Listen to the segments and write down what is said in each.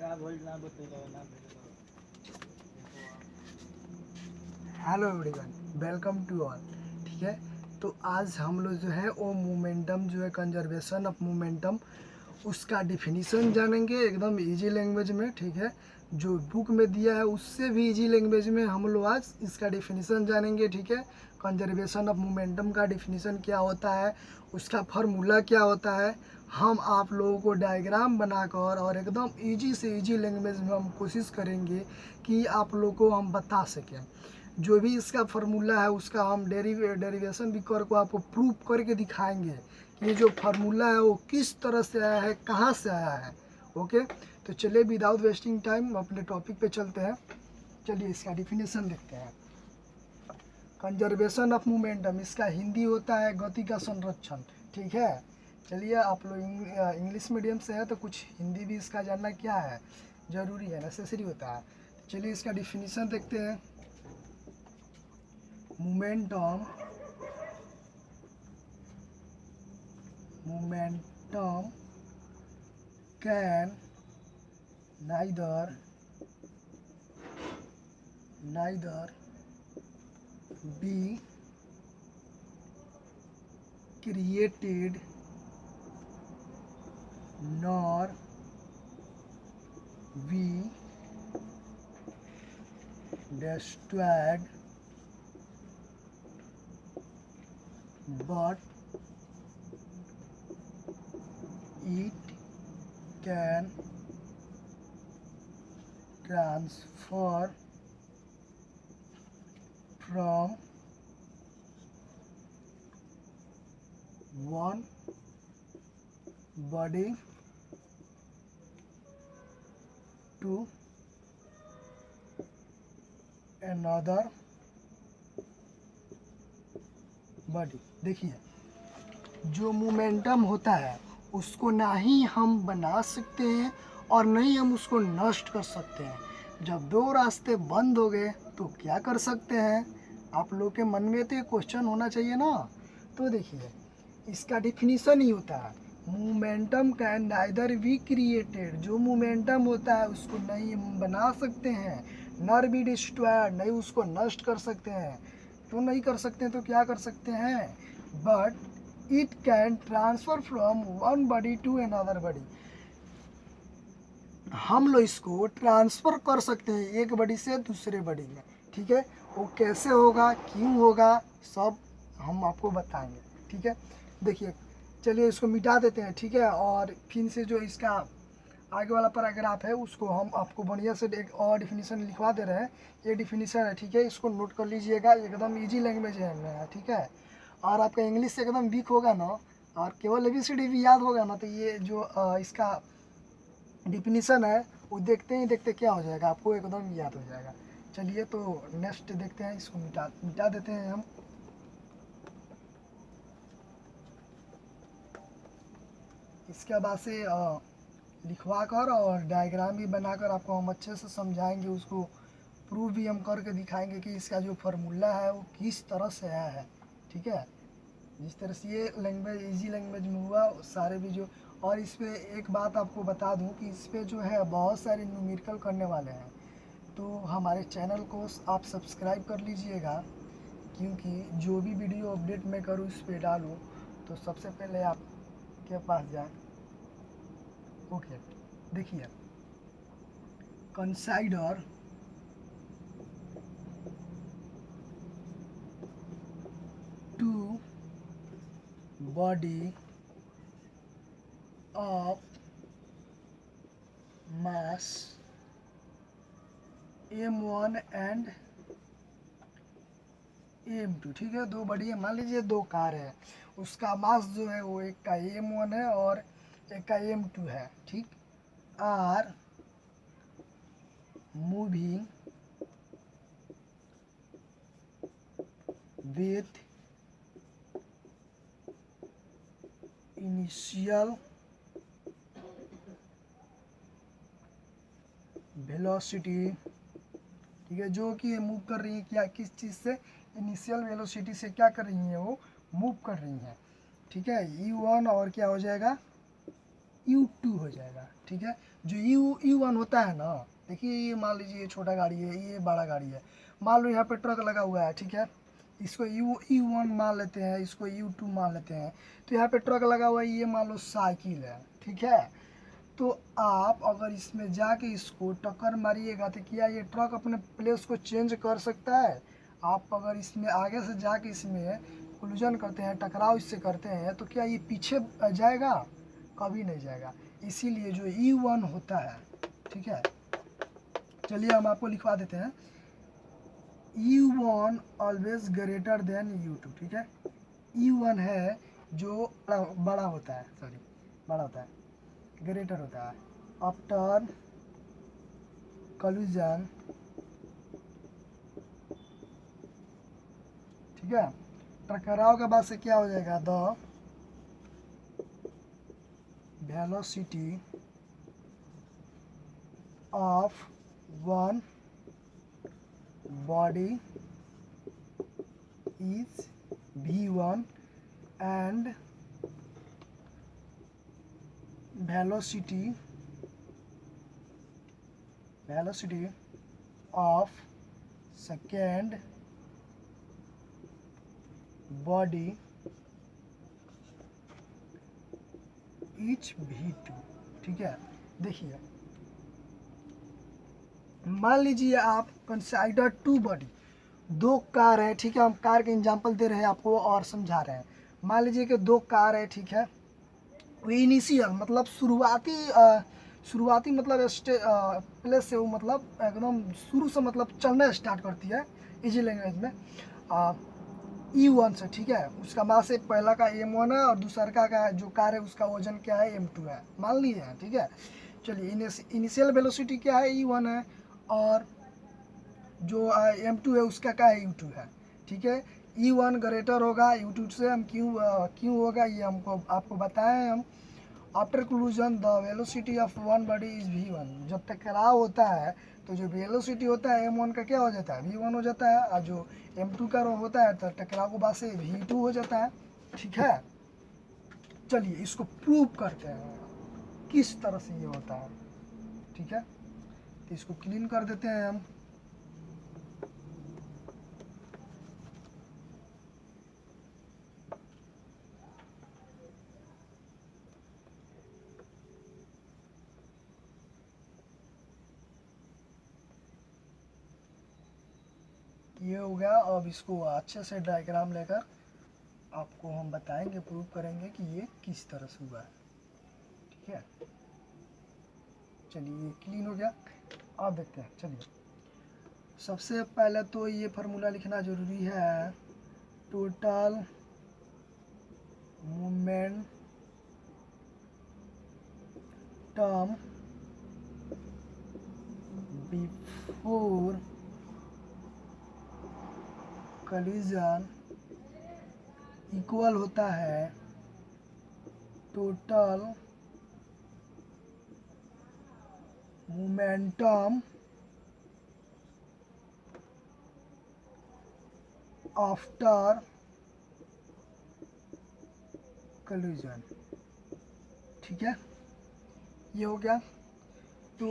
Hello everyone, welcome to all. ठीक है, तो आज हम लोग जो है वो मोमेंटम जो है कंजर्वेशन ऑफ मोमेंटम उसका डिफिनीसन जानेंगे एकदम इजी लैंग्वेज में। ठीक है, जो बुक में दिया है उससे भी इजी लैंग्वेज में हम लोग आज इसका डिफिनीसन जानेंगे। ठीक है, कंजर्वेशन ऑफ मोमेंटम का डिफिनीसन क्या होता है, उसका फार्मूला क्या होता है, हम आप लोगों को डायग्राम बनाकर और एकदम इजी से इजी लैंग्वेज में हम कोशिश करेंगे कि आप लोगों को हम बता सकें। जो भी इसका फार्मूला है उसका हम डेरिवेशन भी कर को आपको प्रूव करके दिखाएंगे कि ये जो फार्मूला है वो किस तरह से आया है, कहाँ से आया है। ओके, तो चलिए विदाउट वेस्टिंग टाइम अपने टॉपिक पे चलते हैं। चलिए इसका डिफिनेशन देखते हैं। कंजर्वेशन ऑफ मोमेंटम, इसका हिंदी होता है गति का संरक्षण। ठीक है, चलिए आप लोग इंग्लिश मीडियम से है तो कुछ हिंदी भी इसका जानना क्या है, ज़रूरी है, नेसेसरी होता है। चलिए इसका डिफिनीसन देखते हैं। momentum can neither be created nor be destroyed, but it can transfer from one body to another body. देखिए, जो मोमेंटम होता है उसको ना ही हम बना सकते हैं और न ही हम उसको नष्ट कर सकते हैं। जब दो रास्ते बंद हो गए तो क्या कर सकते हैं? आप लोग के मन में तो ये क्वेश्चन होना चाहिए ना। तो देखिए, इसका डिफिनीसन ही होता है momentum can neither be created. जो मोमेंटम होता है उसको नहीं हम बना सकते हैं, नर बी डिस्ट्रॉयड, नहीं उसको नष्ट कर सकते हैं। तो नहीं कर सकते हैं तो क्या कर सकते हैं? But it can transfer from one body to another body. हम लोग इसको ट्रांसफ़र कर सकते हैं एक बॉडी से दूसरे बॉडी में। ठीक है, वो कैसे होगा, क्यों होगा, सब हम आपको बताएंगे। ठीक है, देखिए, चलिए इसको मिटा देते हैं। ठीक है, और फिर से जो इसका आगे वाला पैराग्राफ है उसको हम आपको बढ़िया से एक और डिफिनीसन लिखवा दे रहे हैं। ये डिफिनीसन है, ठीक है, इसको नोट कर लीजिएगा, एकदम इजी लैंग्वेज है। ठीक है, और आपका इंग्लिश एकदम वीक होगा ना और केवल ABCD भी याद होगा ना तो ये जो इसका डिफिनीसन है वो देखते ही देखते क्या हो जाएगा, आपको एकदम याद हो जाएगा। चलिए तो नेक्स्ट देखते हैं, इसको मिटा देते हैं हम। इसके बाद से लिखवा कर और डायग्राम भी बनाकर आपको हम अच्छे से समझाएंगे, उसको प्रूव भी हम करके दिखाएंगे कि इसका जो फार्मूला है वो किस तरह से आया है। ठीक है, जिस तरह से ये लैंग्वेज इजी लैंग्वेज में हुआ सारे भी जो। और इस पर एक बात आपको बता दूं कि इस पर जो है बहुत सारे न्यूमेरिकल करने वाले हैं, तो हमारे चैनल को आप सब्सक्राइब कर लीजिएगा, क्योंकि जो भी वीडियो अपडेट मैं करूँ इस पर डालूँ तो सबसे पहले आपके पास जाए। ओके, देखिए, consider two body of mass M1 and M2। ठीक है, दो बड़ी है, मान लीजिए दो कार है, उसका मास जो है वो एक का M1 है और एक का M2 है। ठीक, are moving with initial velocity. ठीक है, जो कि ये मूव कर रही है क्या, किस चीज़ से? इनिशियल वेलोसिटी से क्या कर रही हैं, वो मूव कर रही हैं। ठीक है, U1 और क्या हो जाएगा, U2 हो जाएगा। ठीक है, जो U1 होता है ना, देखिए ये मान लीजिए ये छोटा गाड़ी है, ये बड़ा गाड़ी है, मान लो यहाँ पे ट्रक लगा हुआ है, ठीक है, इसको U1 मान लेते हैं, इसको U2 मान लेते हैं। तो यहाँ पे ट्रक लगा हुआ है, ये मान लो साइकिल है, ठीक है। तो आप अगर इसमें जाके इसको टक्कर मारिएगा तो क्या ये ट्रक अपने प्लेस को चेंज कर सकता है? आप अगर इसमें आगे से जाके इसमें कोलिजन करते हैं, टकराव इससे करते हैं, तो क्या ये पीछे जाएगा? कभी नहीं जाएगा। इसीलिए जो U1 होता है, ठीक है, चलिए हम आपको लिखवा देते हैं, U1 always greater than U2, ठीक है। U1 है जो बड़ा होता है, सॉरी बड़ा होता है, ग्रेटर होता है आफ्टर कोलिजन, ठीक है। टकराव के बाद से क्या हो जाएगा? The velocity of one body is V1 and velocity of second body each V2, ठीक है। देखिए मान लीजिए आप कंसाइडर टू बॉडी, दो कार है, ठीक है, हम कार के एग्जांपल दे रहे हैं आपको और समझा रहे हैं। मान लीजिए कि दो कार है, ठीक है, वो इनिशियल मतलब शुरुआती मतलब प्लेस से वो मतलब एकदम शुरू से मतलब चलना स्टार्ट करती है इजी लैंग्वेज में E1 से, ठीक है। उसका मास है, पहला का M1 है और दूसरा का जो कार है उसका वजन क्या है? M2 है, मान लिए हैं, ठीक है। चलिए इनिशियल वेलोसिटी क्या है? E1 है, और जो M2 है उसका क्या है? U2 है, ठीक है। E1 ग्रेटर होगा U2 से, हम क्यों होगा ये हमको आपको बताएं हम। After collision the velocity of one body is V1, जब टकराव होता है तो जो वेलोसिटी होता है M1 का क्या हो जाता है? V1 हो जाता है, और जो M2 का होता है तो टकराव के बाद से V2 हो जाता है, ठीक है। चलिए इसको प्रूव करते हैं किस तरह से ये होता है, ठीक है। तो इसको क्लीन कर देते हैं हम। ये हो गया। अब इसको अच्छे से डायग्राम लेकर आपको हम बताएंगे, प्रूव करेंगे कि ये किस तरह से हुआ है, ठीक है। चलिए ये क्लीन हो गया, अब देखते हैं। चलिए सबसे पहले तो ये फार्मूला लिखना जरूरी है, total momentum before collision equal होता है टोटल मोमेंटम आफ्टर कोलिजन, ठीक है। ये हो गया। तो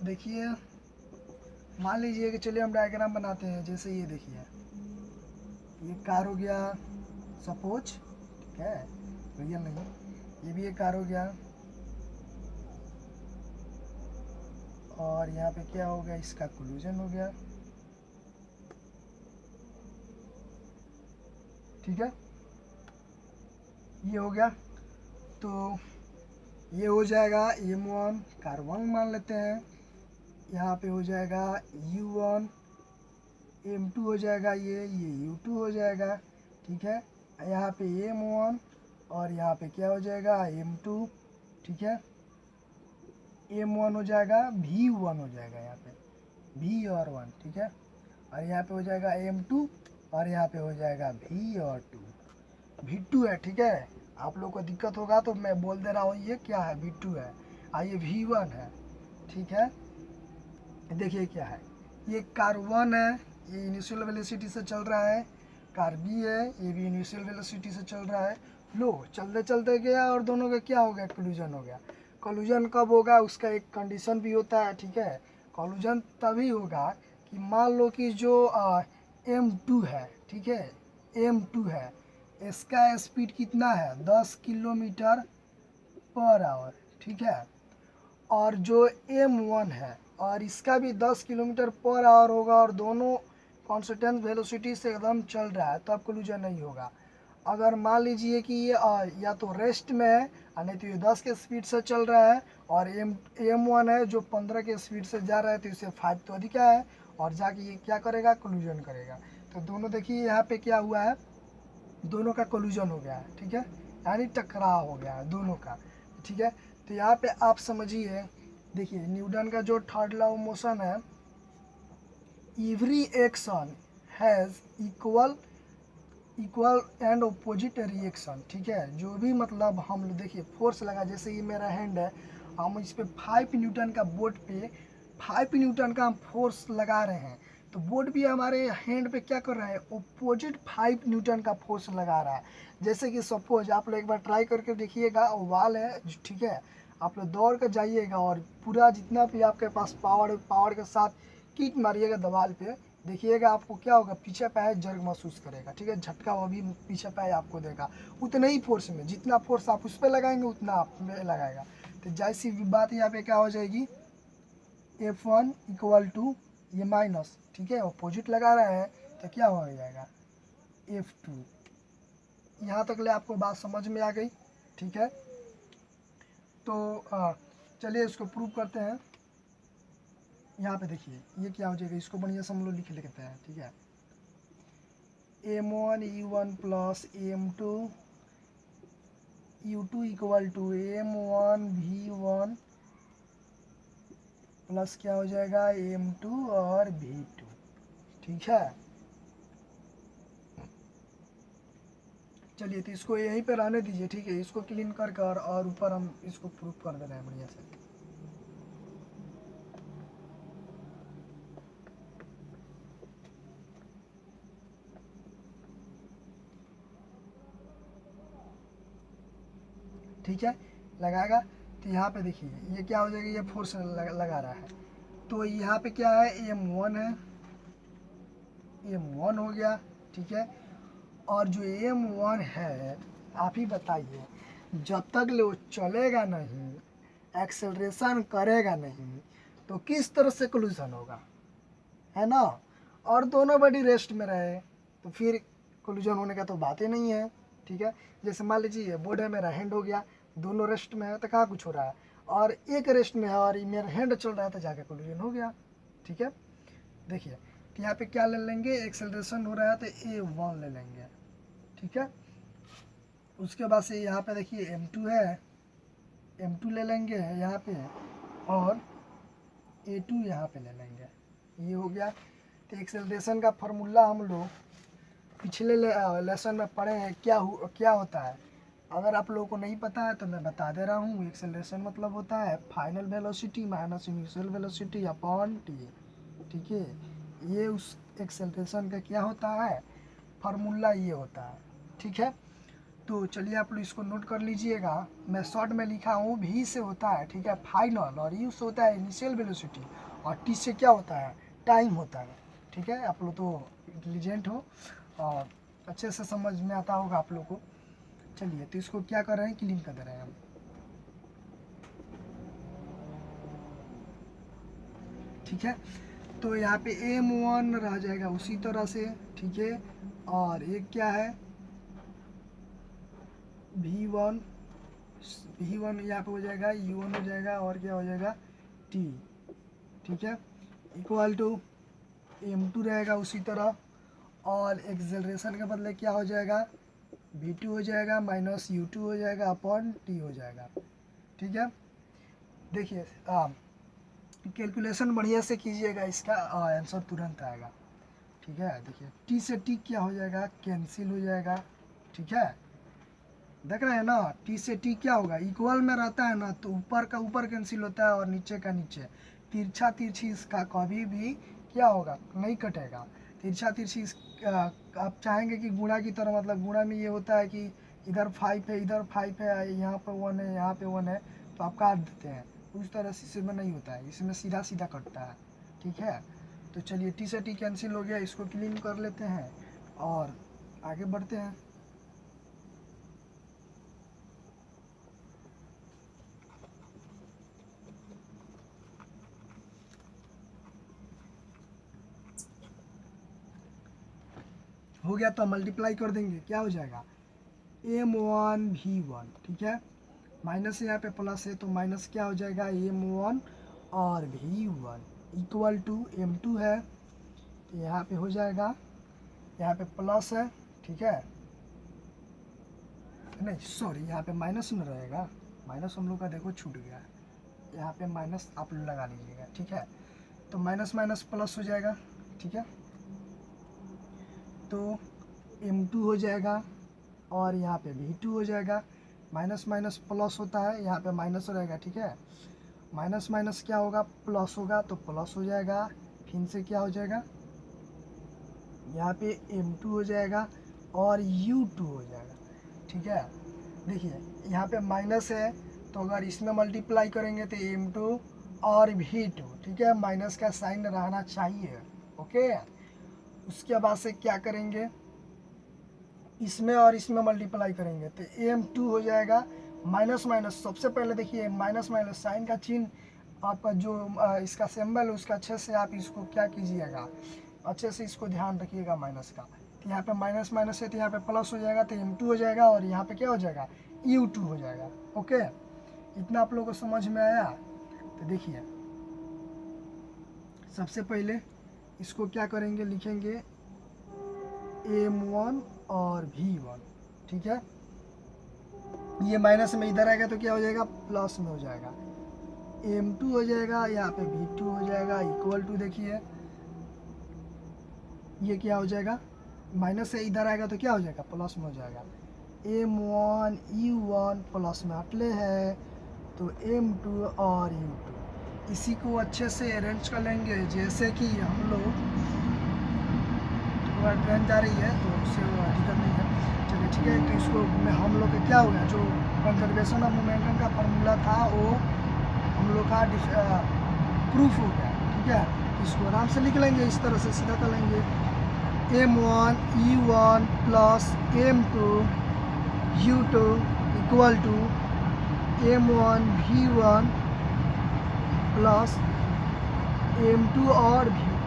देखिए मान लीजिए कि चलिए हम डायग्राम बनाते हैं। जैसे ये देखिए, ये कार हो गया सपोज, ठीक है, रियल नहीं, ये भी एक कार हो गया, और यहाँ पे क्या हो गया? इसका कोलिजन हो गया, ठीक है। ये हो गया। तो ये हो जाएगा M1 कार 1 मान लेते हैं, यहाँ पे हो जाएगा U1, M2 हो जाएगा, ये U2 हो जाएगा, ठीक है। यहाँ पे M1 और यहाँ पे क्या हो जाएगा? M2, ठीक है। M1 हो जाएगा, V1 हो जाएगा, यहाँ पे V और 1, ठीक है। और यहाँ पे हो जाएगा M2 और यहाँ पे हो जाएगा V और 2, V2 है, ठीक है। आप लोग को दिक्कत होगा तो मैं बोल दे रहा हूँ ये क्या है? V2 है, और ये V1 है, ठीक है। देखिए क्या है, ये कार 1 है, ये इनिशियल वेलोसिटी से चल रहा है। कार B है, ये भी इनिशियल वेलोसिटी से चल रहा है। लो चलते चलते गया और दोनों का क्या हो गया? कोलिजन हो गया। कोलिजन कब होगा उसका एक कंडीशन भी होता है, ठीक है। कोलिजन तभी होगा कि मान लो कि जो M2 है, ठीक है, M2 है, इसका स्पीड कितना है 10 किलोमीटर पर आवर, ठीक है, और जो M1 है और इसका भी 10 किलोमीटर पर आवर होगा और दोनों कॉन्स्टेंट वेलोसिटी से एकदम चल रहा है, तब कोलिजन नहीं होगा। अगर मान लीजिए कि ये या तो रेस्ट में है और नहीं तो ये 10 के स्पीड से चल रहा है और M1 है जो 15 के स्पीड से जा रहा है, तो इससे 5 तो अधिक है और जाके ये क्या करेगा, कोलिजन करेगा। तो दोनों देखिए यहाँ पे क्या हुआ है, दोनों का कोलिजन हो गया है, ठीक है, यानी टकराव हो गया है दोनों का, ठीक है। तो यहाँ पे आप समझिए, देखिए न्यूटन का जो थर्ड लॉ ऑफ मोशन है, every action has equal and opposite reaction, ठीक है। जो भी मतलब हम लोग देखिए फोर्स लगा, जैसे ये मेरा हैंड है, हम इस पे 5 न्यूटन का बोर्ड पे 5 न्यूटन का हम फोर्स लगा रहे हैं, तो बोर्ड भी हमारे हैंड पे क्या कर रहा है, अपोजिट 5 न्यूटन का फोर्स लगा रहा है। जैसे कि सपोज आप लोग एक बार ट्राई करके देखिएगा, वाल है, ठीक है, आप लोग दौड़ कर जाइएगा और पूरा जितना भी आपके पास पावर के साथ किक मारिएगा दीवार पे, देखिएगा आपको क्या होगा, पीछे पैर जर्ग महसूस करेगा, ठीक है, झटका वो भी पीछे पैर आपको देगा, उतने ही फोर्स में, जितना फोर्स आप उस पर लगाएंगे उतना आप में लगाएगा। तो जैसी बात यहाँ पे क्या हो जाएगी, F1 इक्वल टू ये माइनस, ठीक है, अपोजिट लगा रहे हैं तो क्या हो जाएगा, F2। यहाँ तक ले आपको बात समझ में आ गई, ठीक है। तो चलिए इसको प्रूव करते हैं। यहाँ पे देखिए ये क्या हो जाएगा, इसको बढ़िया से हम लोग लिख लेते हैं, ठीक है। M1 U1 plus M2 U2 equal to M1 V1 plus क्या हो जाएगा M2 और V2, ठीक है। चलिए तो इसको यहीं पे रहने दीजिए, ठीक है, इसको क्लीन कर कर और ऊपर हम इसको प्रूफ कर दे रहे हैं बढ़िया से। ठीक है, लगाएगा तो यहाँ पे देखिए ये क्या हो जाएगा, ये फोर्स लगा रहा है, तो यहाँ पे क्या है, M1 है, M1 हो गया, ठीक है। और जो M1 है, आप ही बताइए, जब तक वो चलेगा नहीं, एक्सेलरेशन करेगा नहीं, तो किस तरह से कोलिजन होगा, है ना। और दोनों बॉडी रेस्ट में रहे तो फिर कोलिजन होने का तो बात ही नहीं है, ठीक है। जैसे मान लीजिए बोर्ड है, मेरा हैंड हो गया, दोनों रेस्ट में है तो कहाँ कुछ हो रहा है, और एक रेस्ट में है और मेरा हैंड चल रहा है तो जाके कोलिजन हो गया, ठीक है। देखिए तो यहाँ पे क्या ले लेंगे, एक्सेलरेशन हो रहा है तो A1 ले लेंगे, ठीक है। उसके बाद से यहाँ पे देखिए M2 है, M2 ले लेंगे यहाँ पे, और A2 यहाँ पे ले लेंगे, ये हो गया। तो एक्सेलरेशन का फार्मूला हम लोग पिछले लेसन में पढ़े हैं, क्या होता है। अगर आप लोगों को नहीं पता है तो मैं बता दे रहा हूँ। एक्सेलरेशन मतलब होता है final velocity minus initial velocity upon T, ठीक है। ये उस एक्सेलरेशन का क्या होता है, फार्मूला ये होता है, ठीक है। तो चलिए आप लोग इसको नोट कर लीजिएगा, मैं शॉर्ट में लिखा हूँ, भी से होता है, ठीक है, फाइनल, और यू से होता है इनिशियल वेलोसिटी, और टी से क्या होता है, टाइम होता है, ठीक है। आप लोग तो इंटेलिजेंट हो और अच्छे से समझ में आता होगा आप लोग को। चलिए तो इसको क्या कर रहे हैं, क्लीन कर दे रहे हैं हम, ठीक है। तो यहाँ पे M1 रह जाएगा उसी तरह से, ठीक है। और एक क्या है V1 यहाँ पे हो जाएगा, U1 हो जाएगा, और क्या हो जाएगा T, ठीक है, इक्वल टू M2 रहेगा उसी तरह, और एक्सेलरेशन के बदले क्या हो जाएगा, V2 हो जाएगा माइनस U2 हो जाएगा अपॉन T हो जाएगा, ठीक है। देखिए कैलकुलेशन बढ़िया से कीजिएगा, इसका आंसर तुरंत आएगा, ठीक है। देखिए T से T क्या हो जाएगा, कैंसिल हो जाएगा, ठीक है। देख रहे हैं ना, T से T क्या होगा, इक्वल में रहता है ना, तो ऊपर का ऊपर कैंसिल होता है और नीचे का नीचे, तिरछा तिरछी इसका कभी भी क्या होगा, नहीं कटेगा। तिरछा तिरछी आप चाहेंगे कि गुणा की तरह, मतलब गुणा में ये होता है कि इधर 5 है, इधर 5 है, यहाँ पे 1 है, यहाँ पे 1 है, तो आप काट देते हैं। उस तरह से इसमें नहीं होता है, इसमें सीधा सीधा कटता है, ठीक है। तो चलिए टी से टी कैंसिल हो गया, इसको क्लीन कर लेते हैं और आगे बढ़ते हैं। हो गया तो मल्टीप्लाई कर देंगे, क्या हो जाएगा m1 v1, ठीक है। माइनस यहाँ पे प्लस है तो माइनस क्या हो जाएगा m1 और v1 इक्वल टू m2 है, तो यहाँ पे हो जाएगा, यहाँ पे प्लस है, ठीक है, नहीं सॉरी यहाँ पे माइनस में रहेगा, माइनस हम लोग का देखो छूट गया, यहाँ पे माइनस आप लोग लगा लीजिएगा, ठीक है। तो माइनस माइनस प्लस हो जाएगा, ठीक है। तो m2 हो जाएगा और यहाँ पे v2 हो जाएगा। माइनस माइनस प्लस होता है, यहाँ पे माइनस रहेगा, ठीक है। माइनस माइनस क्या होगा प्लस होगा, तो प्लस हो जाएगा, फिर से क्या हो जाएगा यहाँ पे m2 हो जाएगा और u2 हो जाएगा, ठीक है। देखिए यहाँ पे माइनस है तो अगर इसमें मल्टीप्लाई करेंगे तो m2 और v2, ठीक है, माइनस का साइन रहना चाहिए, ओके। उसके बाद से क्या करेंगे, इसमें और इसमें मल्टीप्लाई करेंगे तो m2 हो जाएगा। माइनस माइनस सबसे पहले देखिए माइनस माइनस साइन का चिन्ह आपका जो इसका सिंबल है उसका अच्छे से आप इसको क्या कीजिएगा, अच्छे से इसको ध्यान रखिएगा माइनस का। तो यहाँ पे माइनस माइनस है तो यहाँ पे प्लस हो जाएगा, तो m2 हो जाएगा और यहाँ पे क्या हो जाएगा u2 हो जाएगा, ओके। इतना आप लोगों को समझ में आया। तो देखिए सबसे पहले इसको क्या करेंगे, लिखेंगे m1 और v1, ठीक है। ये माइनस में इधर आएगा तो क्या हो जाएगा प्लस में हो जाएगा, m2 हो जाएगा, यहाँ पे v2 हो जाएगा इक्वल टू, देखिए ये क्या हो जाएगा माइनस से इधर आएगा तो क्या हो जाएगा प्लस में हो जाएगा, m1 u1 प्लस में हटले है तो m2 और u2। इसी को अच्छे से अरेंज कर लेंगे, जैसे कि हम लोग ट्रेन जा रही है तो उससे दिक्कत नहीं है, चलिए ठीक है। तो इसको में हम लोग का क्या हो गया, जो कंजर्वेशन ऑफ मोमेंटम का फार्मूला था वो हम लोग का प्रूफ हो गया, ठीक है। इसको आराम से लिख लेंगे, इस तरह से सीधा कर लेंगे m1 u1 plus m2 u2 equal to m1 v1 plus m2 और v2,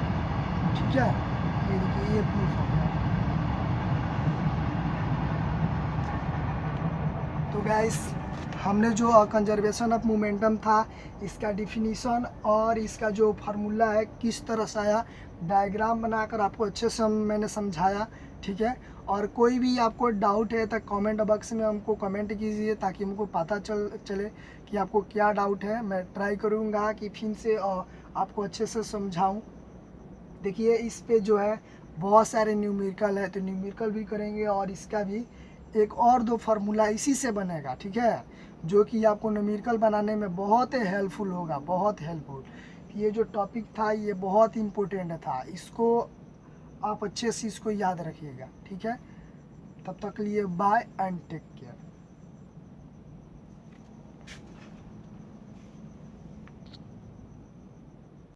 ठीक है। ये देखिए ये प्रूफ हो गया। तो गाइस हमने जो कंजर्वेशन ऑफ मोमेंटम था इसका डिफिनीशन और इसका जो फार्मूला है किस तरह से आया, डायग्राम बनाकर आपको अच्छे से मैंने समझाया, ठीक है। और कोई भी आपको डाउट है तो कमेंट बॉक्स में हमको कमेंट कीजिए ताकि हमको पता चले कि आपको क्या डाउट है। मैं ट्राई करूँगा कि फिर से आपको अच्छे से समझाऊँ। देखिए इस पे जो है बहुत सारे न्यूमेरिकल है, तो न्यूमेरिकल भी करेंगे और इसका भी एक और दो फार्मूला इसी से बनेगा, ठीक है, जो कि आपको न्यूमेरिकल बनाने में बहुत हेल्पफुल होगा, बहुत हेल्पफुल। ये जो टॉपिक था ये बहुत इम्पोर्टेंट था, इसको आप अच्छे से इसको याद रखिएगा, ठीक है। तब तक के लिए बाय एंड टेक केयर।